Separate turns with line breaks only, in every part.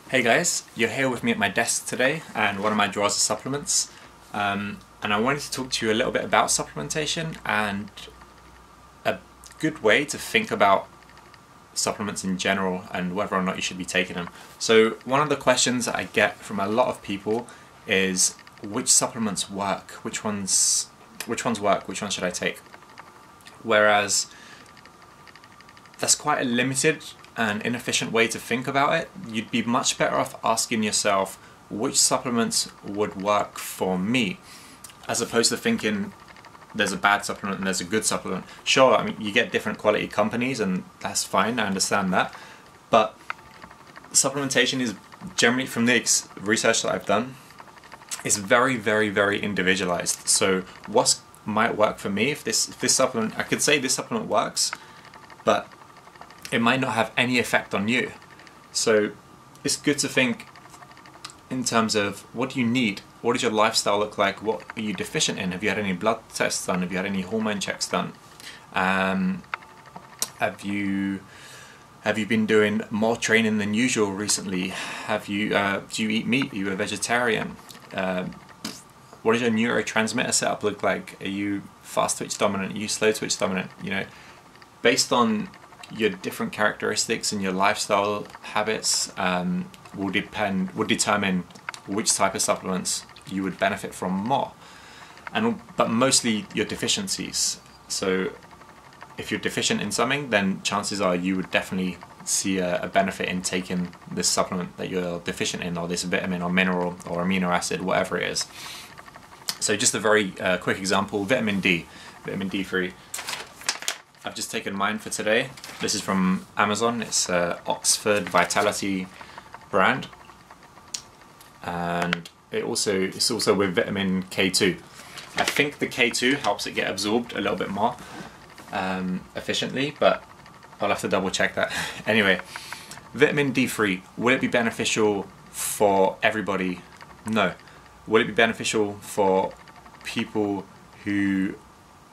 Hey guys, you're here with me at my desk today, and one of my drawers is supplements. And I wanted to talk to you a little bit about supplementation and a good way to think about supplements in general and whether or not you should be taking them. So one of the questions that I get from a lot of people is which supplements work, which ones work, which ones should I take? Whereas that's quite a limited and inefficient way to think about it. You'd be much better off asking yourself which supplements would work for me, as opposed to thinking there's a bad supplement and there's a good supplement. Sure, I mean, you get different quality companies and that's fine, I understand that, but supplementation is generally, from the research that I've done, is very, very, very individualized. So what might work for me, if this supplement, I could say this supplement works, but it might not have any effect on you. So it's good to think in terms of what do you need? What does your lifestyle look like? What are you deficient in? Have you had any blood tests done? Have you had any hormone checks done? Have you been doing more training than usual recently? Do you eat meat? Are you a vegetarian? What does your neurotransmitter setup look like? Are you fast twitch dominant? Are you slow twitch dominant? You know, based on your different characteristics and your lifestyle habits would determine which type of supplements you would benefit from more, but mostly your deficiencies. So if you're deficient in something, then chances are you would definitely see a benefit in taking this supplement that you're deficient in, or this vitamin or mineral or amino acid, whatever it is. So just a very quick example, vitamin D3. I've just taken mine for today. This is from Amazon. It's Oxford Vitality brand, and it's also with vitamin K2. I think the K2 helps it get absorbed a little bit more efficiently, but I'll have to double check that. Anyway, vitamin D3, will it be beneficial for everybody? No. Will it be beneficial for people who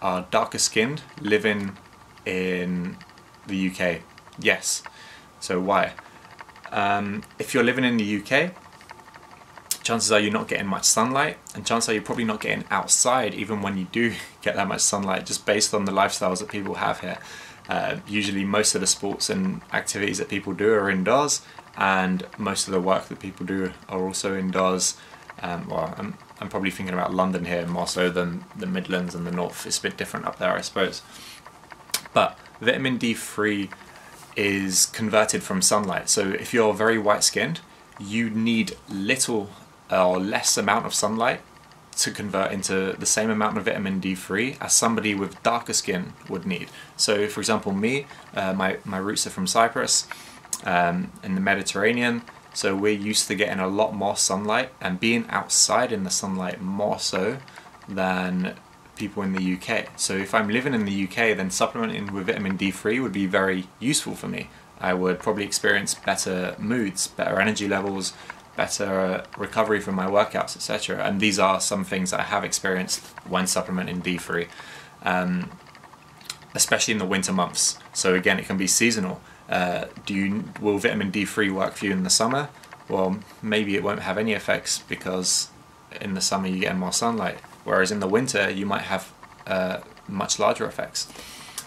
are darker skinned, living in the UK? Yes. So why? If you're living in the UK, chances are you're not getting much sunlight, and chances are you're probably not getting outside even when you do get that much sunlight, just based on the lifestyles that people have here. Usually most of the sports and activities that people do are indoors, and most of the work that people do are also indoors. Well, I'm probably thinking about London here more so than the Midlands and the North. It's a bit different up there, I suppose. But vitamin D3 is converted from sunlight. So if you're very white skinned, you need little or less amount of sunlight to convert into the same amount of vitamin D3 as somebody with darker skin would need. So for example, me, my roots are from Cyprus, in the Mediterranean, so we're used to getting a lot more sunlight and being outside in the sunlight more so than people in the UK. So if I'm living in the UK, then supplementing with vitamin D3 would be very useful for me. I would probably experience better moods, better energy levels, better recovery from my workouts, etc. And these are some things that I have experienced when supplementing D3, especially in the winter months. So again, it can be seasonal. Will vitamin D3 work for you in the summer? Well, maybe it won't have any effects because in the summer you get more sunlight, whereas in the winter you might have much larger effects.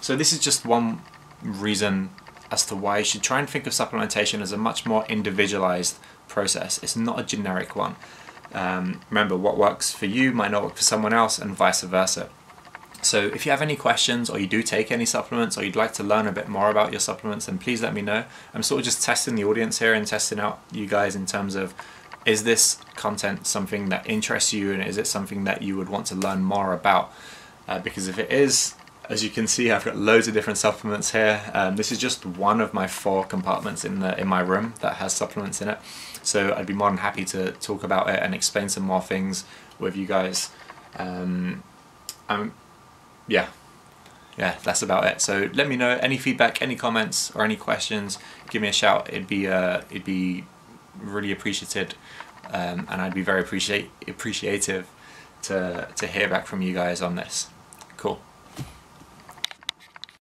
So this is just one reason as to why you should try and think of supplementation as a much more individualized process. It's not a generic one. Remember, what works for you might not work for someone else, and vice versa. So if you have any questions, or you do take any supplements, or you'd like to learn a bit more about your supplements, then please let me know. I'm sort of just testing the audience here and testing out you guys in terms of, is this content something that interests you, and is it something that you would want to learn more about? Because if it is, as you can see, I've got loads of different supplements here. This is just one of my 4 compartments in my room that has supplements in it. So I'd be more than happy to talk about it and explain some more things with you guys. Yeah, that's about it. So let me know any feedback, any comments, or any questions. Give me a shout. It'd be really appreciated, and I'd be very appreciative to hear back from you guys on this.